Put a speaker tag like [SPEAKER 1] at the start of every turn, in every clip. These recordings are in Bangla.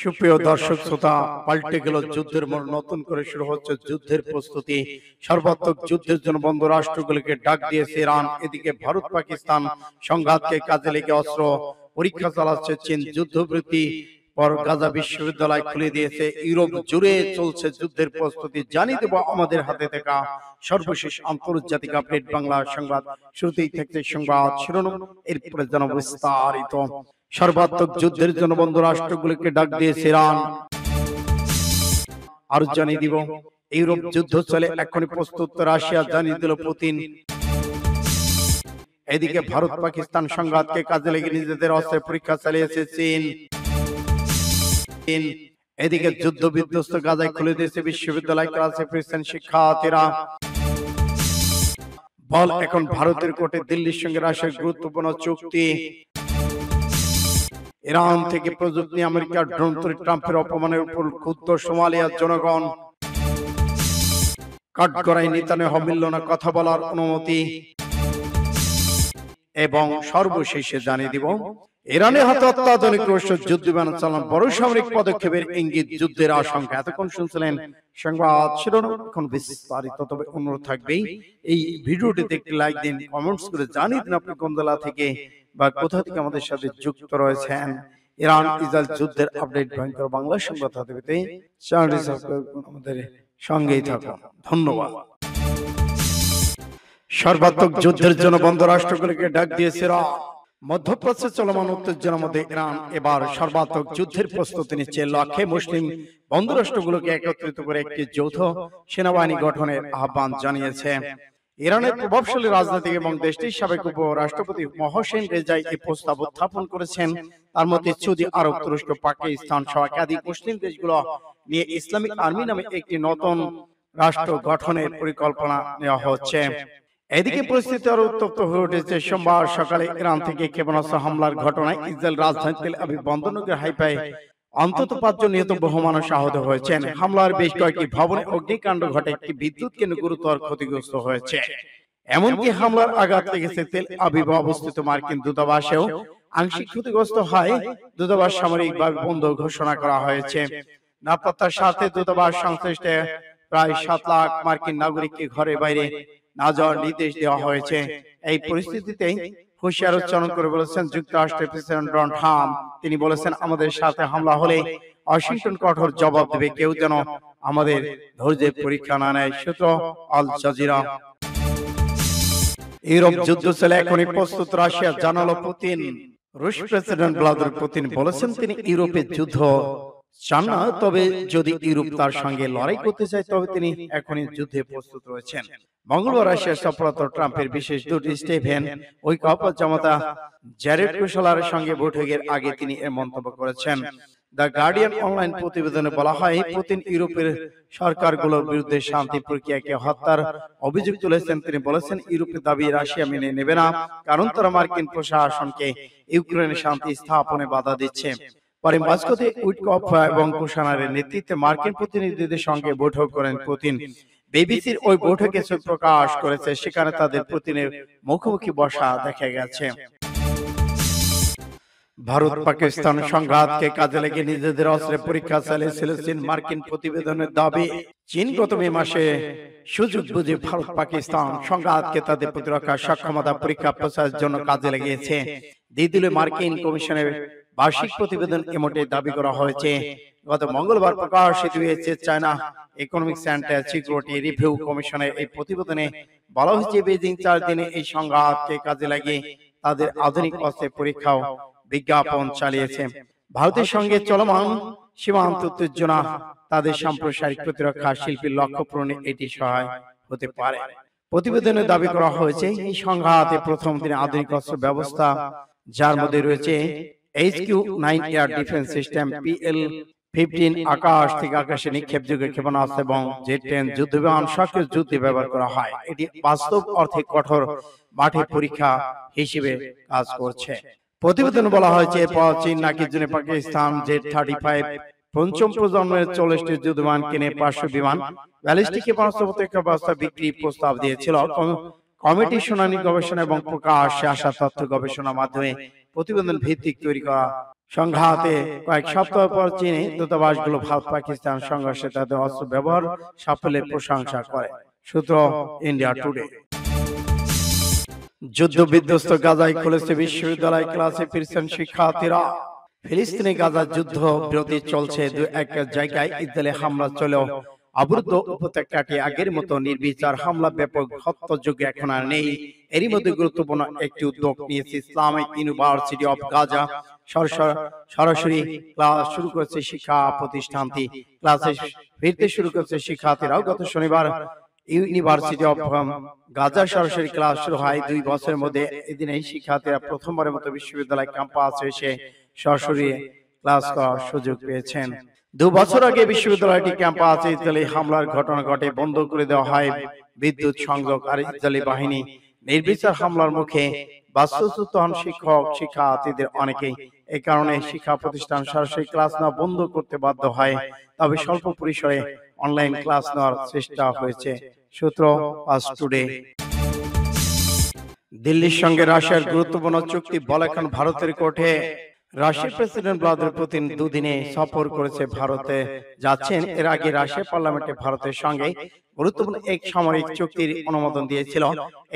[SPEAKER 1] সুপ্রিয় দর্শক শ্রোতা, পাল্টে গেল যুদ্ধের মোড়। নতুন করে শুরু হচ্ছে যুদ্ধের প্রস্তুতি। সর্বাত্মক যুদ্ধের জন্য বন্ধু রাষ্ট্রগুলিকে ডাক দিয়েছে ইরান। এদিকে ভারত পাকিস্তান সংঘাতকে কাজে লেগে অস্ত্র পরীক্ষা চালাচ্ছে চীন। যুদ্ধবৃত্তি পর গাজা বিশ্ববিদ্যালয় খুলে দিয়েছে। ইউরোপ জুড়ে চলছে যুদ্ধের প্রস্তুতি। জানিয়ে দেব আমাদের হাতে থাকা সর্বশেষ আন্তর্জাতিক আপডেট বাংলা সংবাদ। শুরুতেই থাকছে সংবাদ শিরোনাম, এরপরে জানাবো বিস্তারিত। সর্বাত্মক যুদ্ধের জন্য বন্ধু রাষ্ট্রগুলিকে ডাক দিয়েছে ইরান। আর জানিয়ে দিব ইউরোপ যুদ্ধ চলে, এখনই প্রস্তুত রাশিয়া, জানিয়ে দিল পুতিন। এদিকে ভারত পাকিস্তান সংঘাতকে কাজে লেগে নিজেদের অস্ত্রের পরীক্ষা চালিয়েছে চীন। এদিকে যুদ্ধ বিধ্বস্ত গাজায় খুলে দিয়েছে বিশ্ববিদ্যালয়, ক্লাসে ফিরছেন শিক্ষার্থীরা। বল এখন ভারতের কোর্টে দিল্লির সঙ্গে রাশিয়ার গুরুত্বপূর্ণ চুক্তি। ইরান থেকে প্রযুক্তি, আমেরিকার ড্রোন তৈরি, ট্রাম্পের অপমানের উপর ক্ষুব্ধ সোমালিয়ার জনগণ। কাঠগড়ায় নেতানিয়াহু মিলল না কথা বলার অনুমতি। এবং সর্বশেষে জানিয়ে দিব ইরানের হাতে অত্যাধুনিক রুশ যুদ্ধ বিমান চালান, বড় সামরিক পদক্ষেপের ইঙ্গিত, যুদ্ধের আশঙ্কা। এতক্ষণ শুনছিলেন সংবাদ শিরোনাম, এখন বিস্তারিত। তবে অনুরোধ থাকবেই এই ভিডিওটিতে একটি লাইক দিন, কমেন্টস করে জানিয়ে দিন আপনি কোন জেলা থেকে বা কোথা থেকে আমাদের সাথে যুক্ত রয়েছেন। ইরান ইসরায়েল যুদ্ধের আপডেট ভয়ঙ্কর বাংলা সংবাদ হাতে পেতে চ্যানেলটি সাবস্ক্রাইব করুন, আমাদের সঙ্গেই থাকুন। ধন্যবাদ। সর্বাত্মক যুদ্ধের জন্য বন্ধ রাষ্ট্রগুলিকে ডাক দিয়েছে ইরান। মধ্যপ্রাচ্যে চলমান উত্তেজনার মধ্যে ইরান এবার সর্বাত্মক যুদ্ধের প্রস্তুতি নিচ্ছে। লক্ষ্যে মুসলিম বন্ধু রাষ্ট্রগুলোকে একত্রিত করে একটি যৌথ সেনাবাহিনী গঠনের আহ্বান জানিয়েছে। ইরানের প্রভাবশালী রাজনীতিক এবং দেশটির সাবেক উপরাষ্ট্রপতি মহসেন রেজাই এই প্রস্তাব উত্থাপন করেছেন। তার মধ্যে সৌদি আরব, তুরস্ক, পাকিস্তান সহ একাধিক মুসলিম দেশগুলো নিয়ে ইসলামিক আর্মি নামে একটি নতুন রাষ্ট্র গঠনের পরিকল্পনা নেওয়া হচ্ছে। এদিকে পরিস্থিতি আরো উত্তপ্ত হয়ে উঠেছে। সোমবার সকালে ইরান থেকে ক্ষেপণাস্ত্র হামলার ঘটনায় ইসরায়েল রাজধানী তেল আবিব বন্দরনগরী হাইফায় অন্তত ৫ জন নিহত, বহু মানুষ আহত হয়েছেন। হামলার বেশ কয়েকটি ভবনে অগ্নিকাণ্ড ঘটে, একটি বিদ্যুৎ কেন্দ্র গুরুতর ক্ষতিগ্রস্ত হয়েছে। এমনকি হামলার আঘাত লেগেছে তেল আবিবে অবস্থিত মার্কিন দূতাবাসেও আংশিক ক্ষতিগ্রস্ত হয়। দূতাবাস সামরিকভাবে বন্ধ ঘোষণা করা হয়েছে। নিরাপত্তার স্বার্থে দূতাবাস সংশ্লিষ্ট প্রায় ৭ লাখ মার্কিন নাগরিককে ঘরে বাইরে না যাওয়ার নির্দেশ দেওয়া হয়েছে। এই পরিস্থিতিতে হুঁশিয়ার উচ্চারণ করে বলেছেন যুক্তরাষ্ট্রের প্রেসিডেন্ট ডোনাল্ড ট্রাম্প। তিনি বলেছেন, আমাদের সাথে হামলা হলে ওয়াশিংটন কঠোর জবাব দেবে, কেউ যেন আমাদের ধৈর্যের পরীক্ষা না নেয়। সূত্র আল জাজিরা। ইউরোপ যুদ্ধ চলে, এখনই প্রস্তুত রাশিয়া, জানালো পুতিন। রুশ প্রেসিডেন্ট ভ্লাদিমির পুতিন বলেছেন তিনি ইউরোপের যুদ্ধ চান না, তবে যদি ইউরোপ তার সঙ্গে লড়াই করতে চায় তবে তিনি এখনই যুদ্ধে প্রস্তুত রয়েছেন। মঙ্গলবার রাশিয়ার সফররত ট্রাম্পের বিশেষ দূত স্টিফেন উইটকফ জামাতা জ্যারেড কুশলারের সঙ্গে বৈঠকের আগে তিনি এ মন্তব্য করেছেন। দ্য গার্ডিয়ান অনলাইন প্রতিবেদনে বলা হয়, পুতিন ইউরোপের সরকারগুলোর বিরুদ্ধে শান্তি প্রক্রিয়াকে হত্যার অভিযোগ তুলেছেন। তিনি বলেছেন, ইউরোপের দাবি রাশিয়া মেনে নেবে না, কারণ তারা মার্কিন প্রশাসনকে ইউক্রেনে শান্তি স্থাপনে বাধা দিচ্ছে। পরে মস্কোতে উইটকফ এবং কুশলারের নেতৃত্বে মার্কিন প্রতিনিধিদের সঙ্গে বৈঠক করেন পুতিন। বিবিসির ওই বৈঠকে প্রকাশ করেছে, সেখানে তাদের পুতিনের মুখোমুখি বসা দেখা গেছে। ভারত পাকিস্তান সংঘাতকে কাজে লেগে নিজেদের অস্ত্রের পরীক্ষা চালিয়েছিল চীন। মার্কিন প্রতিবেদনের দাবি, চীন গত মে মাসে সুযোগ বুঝে ভারত পাকিস্তান সংঘাতকে তাদের প্রতিরক্ষা সক্ষমতা পরীক্ষা প্রচারের জন্য কাজে লেগেছে। দিল্লি মার্কিন কমিশনের বার্ষিক প্রতিবেদন এমটে দাবি করা হয়েছে। গত মঙ্গলবার প্রকাশিত হয়েছে China economics and security review কমিশনের এই প্রতিবেদনে বলা হয়েছে, বেজিং ৪ দিনে এই সংঘাতকে কাজে লাগিয়ে তাদের আধুনিক অস্ত্রের পরীক্ষাও বিজ্ঞাপন চালিয়েছে। ভারতের সঙ্গে চলমান সীমান্ত উত্তেজনা তাদের সাম্প্রসারিক প্রতিরক্ষা শিল্পীর লক্ষ্য পূরণে এটি সহায় হতে পারে। প্রতিবেদনে দাবি করা হয়েছে, এই সংঘাতে প্রথম দিনে আধুনিক অস্ত্র ব্যবস্থা, যার মধ্যে রয়েছে HQ-9 air defence system, PL-15 আকাশ থেকে আকাশে নিক্ষেপযোগ্য ক্ষেপণাস্ত্র এবং Z-10 যুদ্ধবিমান সক্রিয় যুদ্ধে ব্যবহার করা হয়। এটি বাস্তব অর্থে কঠোর মাঠে পরীক্ষা হিসেবে কাজ করছে। প্রতিবেদনে বলা হয়েছে, এরপর চীন নাকি জুনে পাকিস্তান Z-35 পঞ্চম প্রজন্মের 40টি যুদ্ধবিমান কিনে 500 বিমান ব্যালিস্টিক ক্ষেপণাস্ত্র প্রতিরক্ষা ব্যবস্থা বিক্রি প্রস্তাব দিয়েছিল। কমিটি শুনানি গবেষণা এবং প্রকাশ্যে আসা তথ্য গবেষণার মাধ্যমে প্রতিবেদন ভিত্তিক তৈরি করা সংঘাতে কয়েক সপ্তাহ পর চীনে দূতাবাসগুলো ভারত পাকিস্তান সংঘর্ষে তাদের অস্ত্র ব্যবহার সাফল্যের প্রশংসা করে। সূত্র ইন্ডিয়া টুডে। যুদ্ধ বিধ্বস্ত গাজায় খুলেছে বিশ্ববিদ্যালয়, ক্লাসে ফিরছেন শিক্ষার্থীরা। ফিলিস্তিনে গাজার যুদ্ধ বিরতি চলছে, দু এক জায়গায় ইসরায়েলি হামলা চলেও অবরুদ্ধ উপত্যকাটি আগের মতো নির্বিচার হামলা ব্যাপক হত্যাযজ্ঞ এখন আর নেই। এরই মধ্যে গুরুত্বপূর্ণ একটি উদ্যোগ নিয়েছে ইসলামিক ইউনিভার্সিটি অফ গাজা। সরাসরি ক্লাস শুরু করেছে শিক্ষা প্রতিষ্ঠানটি। ক্লাসে ফিরতে শুরু করেছে শিক্ষার্থীরাও। গত শনিবার ইউনিভার্সিটি অফ গাজা সরাসরি ক্লাস শুরু হয়। 2 বছরের মধ্যে এদিনেই শিক্ষার্থীরা প্রথমবারের মতো বিশ্ববিদ্যালয় ক্যাম্পাসে এসে সরাসরি ক্লাস করার সুযোগ পেয়েছেন। 2 বছর আগে বিশ্ববিদ্যালয়টি ক্যাম্পাসে ইসরায়েলি হামলার ঘটনা ঘটে, বন্ধ করে দেওয়া হয় বিদ্যুৎ সংযোগ। আর ইসরায়েলি বাহিনী নির্বিচার হামলার মুখে বাস্তুচ্যুত হন শিক্ষক শিক্ষার্থীদের অনেকেই। এই কারণে শিক্ষা প্রতিষ্ঠান সরাসরি ক্লাস না বন্ধ করতে বাধ্য হয়, তবে স্বল্প পরিসরে অনলাইন ক্লাস নেওয়ার চেষ্টা হয়েছে। সূত্র ফাস্ট টুডে। দিল্লির সঙ্গে রাশিয়ার গুরুত্বপূর্ণ চুক্তি বল এখন ভারতের কোর্টে। রাশিয়ার প্রেসিডেন্ট ভ্লাদিমির পুতিন দুদিনে সফর করেছে ভারতে যাচ্ছেন। এর আগে রাশিয়া পার্লামেন্টে ভারতের সঙ্গে গুরুত্বপূর্ণ এক সামরিক চুক্তির অনুমোদন দিয়েছিল।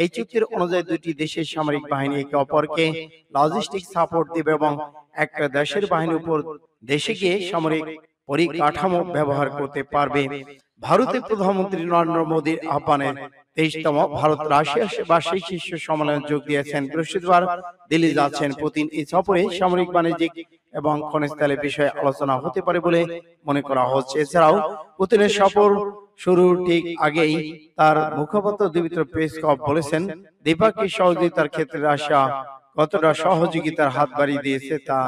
[SPEAKER 1] এই চুক্তির অনুযায়ী দুটি দেশের সামরিক বাহিনী একে অপরকে লজিস্টিক সাপোর্ট দিবে এবং একটা দেশের বাহিনীর উপর দেশে গিয়ে সামরিক পরিকাঠামো ব্যবহার করতে পারবে। ভারতের প্রধানমন্ত্রী নরেন্দ্র মোদীর আহ্বানে 23তম ভারত রাশিয়া বার্ষিক শীর্ষ সম্মেলনে যোগ দিয়েছেন। বৃহস্পতিবার দিল্লি যাচ্ছেন পুতিন। এই সফরে সামরিক, বাণিজ্যিক এবং খনিজ তেলের বিষয়ে আলোচনা হতে পারে বলে মনে করা হচ্ছে। এছাড়াও পুতিনের সফর শুরুর ঠিক আগেই তার মুখপাত্র দিমিত্রি পেসকভ বলেছেন, দ্বিপাক্ষিক সহযোগিতার ক্ষেত্রে রাশিয়া কতটা সহযোগিতার হাত বাড়িয়ে দিয়েছে তা।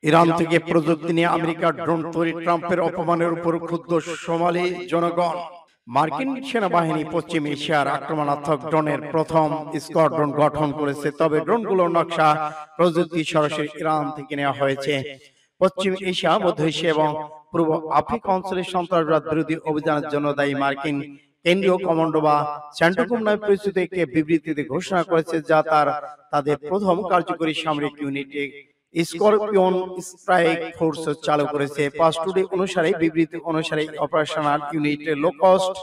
[SPEAKER 1] ইরান থেকে প্রযুক্তি নিয়ে আমেরিকার ড্রোন তৈরি, ট্রাম্পের অপমানের উপর ক্ষুব্ধ সোমালি জনগণ। মার্কিন সেনাবাহিনী পশ্চিম এশিয়ার আক্রমণাত্মক ড্রোনের প্রথম স্কোয়াড্রন গঠন করেছে, তবে ড্রোনগুলোর নকশা প্রযুক্তি সরাসরি ইরান থেকে নেওয়া হয়েছে। পশ্চিম এশিয়া, মধ্য এশিয়া এবং পূর্ব আফ্রিকা অঞ্চলের সন্ত্রাসবাদ বিরোধী অভিযানের জন্য দায়ী মার্কিন কেন্দ্রীয় কমান্ডো বা সেন্টকম নামে পরিচিত একটি বিবৃতিতে ঘোষণা করেছে, যা তাদের প্রথম কার্যকরী সামরিক ইউনিটে স্করপিয়ন স্ট্রাইক ফোর্স চালু করেছে। ফাস্ট টুডে অনুসারে বিবৃতি অনুসারে অপারেশনাল ইউনিট লোকস্ট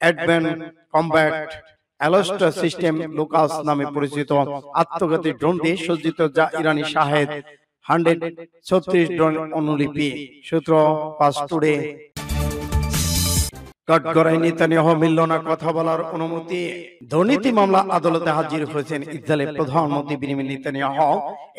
[SPEAKER 1] অ্যাডভান্স কমব্যাট অ্যালার্ট সিস্টেম লোকাস নামে পরিচিত আত্মঘাতী ড্রোন দিয়ে সজ্জিত, যা ইরানি শাহেদ 136 ড্রোন অনুলিপি। সূত্র ফাস্ট টুডে। কাঠগড়ায় নেতানিয়াহু মিলল না কথা বলার অনুমতি। দুর্নীতি মামলা আদালতে হাজির হয়েছেন ইসরায়েলের প্রধানমন্ত্রী বেনিয়ামিন নেতানিয়াহু।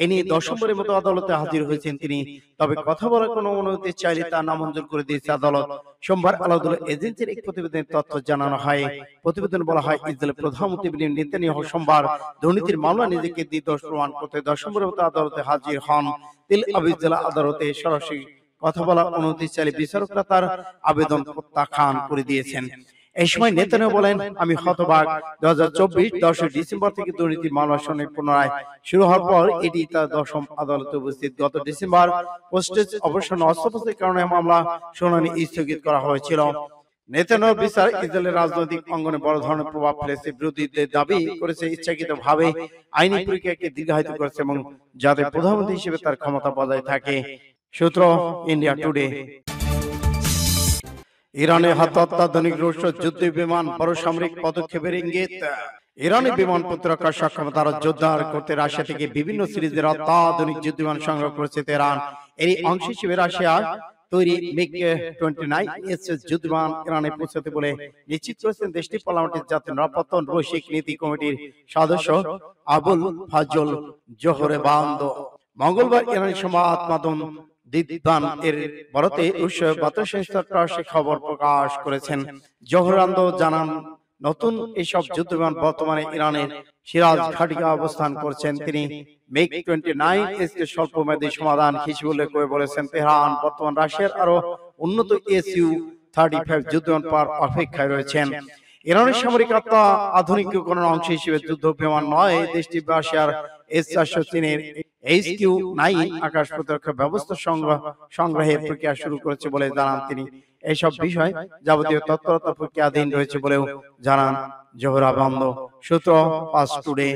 [SPEAKER 1] এ নিয়ে 10 মতো আদালতে হাজির হয়েছেন তিনি, তবে কথা বলার কোনো অনুমতি চাইলে তা নামঞ্জুর করে দিয়েছে আদালত। সোমবার আলাদুল এজেন্সির এক প্রতিবেদনের তথ্য জানানো হয়। প্রতিবেদন বলা হয়, ইসরায়েলের প্রধানমন্ত্রী বেনিয়ামিন নেতানিয়াহু সোমবার দুর্নীতির মামলা নিজেকে নির্দোষ প্রমাণ করতে 10 মতো আদালতে হাজির হন। তেল আবিব জেলা আদালতে সরাসরি কথা বলার অনুমতি চাইলে বিচারকরা তার আবেদন প্রত্যাখ্যান করে দিয়েছেন। এই সময় নেতানিয়াহু বলেন, আমি হতবাক। 2024 10 ডিসেম্বর থেকে দুর্নীতি মামলার শুনানি পুনরায় শুরু হওয়ার পর এটি তার 10ম আদালতে উপস্থিত। গত ডিসেম্বর পোস্টেজ অবসন্ন অস্ত্রোপচারের কারণে মামলা শুনানি স্থগিত করা হয়েছিল। নেতানিয়াহুর বিচার ইসরায়েলের রাজনৈতিক অঙ্গনে বড় ধরনের প্রভাব ফেলেছে। বিরোধীদের দাবি করেছে ইচ্ছাকৃতভাবে আইনি প্রক্রিয়াকে দীর্ঘায়িত করেছে এবং যাতে প্রধানমন্ত্রী হিসেবে তার ক্ষমতা বজায় থাকে। সূত্র ইন্ডিয়া টুডে। ইরানে অত্যাধুনিক রুশ যুদ্ধ বিমান, বড় সামরিক পদক্ষেপের ইঙ্গিত। ইরানি বিমান প্রতিরক্ষা সক্ষমতা আরো জোরদার করতে রাশিয়া থেকে বিভিন্ন সিরিজের অত্যাধুনিক যুদ্ধ বিমান সংগ্রহ করেছে তেহরান। এরই অংশ হিসেবে রাশিয়া তৈরি মিগ 29 যুদ্ধ বিমান ইরানে পৌঁছাতে বলে নিশ্চিত করেছেন দেশটির পার্লামেন্টের জাতীয় নিরাপত্তা ও বৈশ্বিক নীতি কমিটির সদস্য আবুল ফাজল জোহরেবান্দ। মঙ্গলবার ইরানি সংবাদ মাধ্যম দিদান এর বরাতে রুশ বার্তা সংস্থা টাস খবর প্রকাশ করেছেন। জোহরান্দ জানান, নতুন এসব যুদ্ধ বিমান বর্তমানে ইরানের সিরাজ ঘাটিকা অবস্থান করছেন। তিনি মিগ 29 কে স্বল্পমেয়াদী সমাধান হিসেবে উল্লেখ করে বলেছেন, তেহরান বর্তমান রাশিয়ার আরো উন্নত Su-35 যুদ্ধ বিমান পাওয়ার অপেক্ষায় রয়েছেন। ইরানের সামরিক আধুনিকীকরণের অংশ হিসেবে যুদ্ধ বিমান নয়, দেশটি রাশিয়ার S-400 চীনের HQ-9 আকাশ প্রতিরক্ষা ব্যবস্থা সংগ্রহের প্রক্রিয়া শুরু করেছে বলে জানান তিনি। এইসব বিষয় যাবতীয় তৎপরতা প্রক্রিয়াধীন রয়েছে বলেও জানান জোহরা বান্দো। সূত্র পাস টুডে।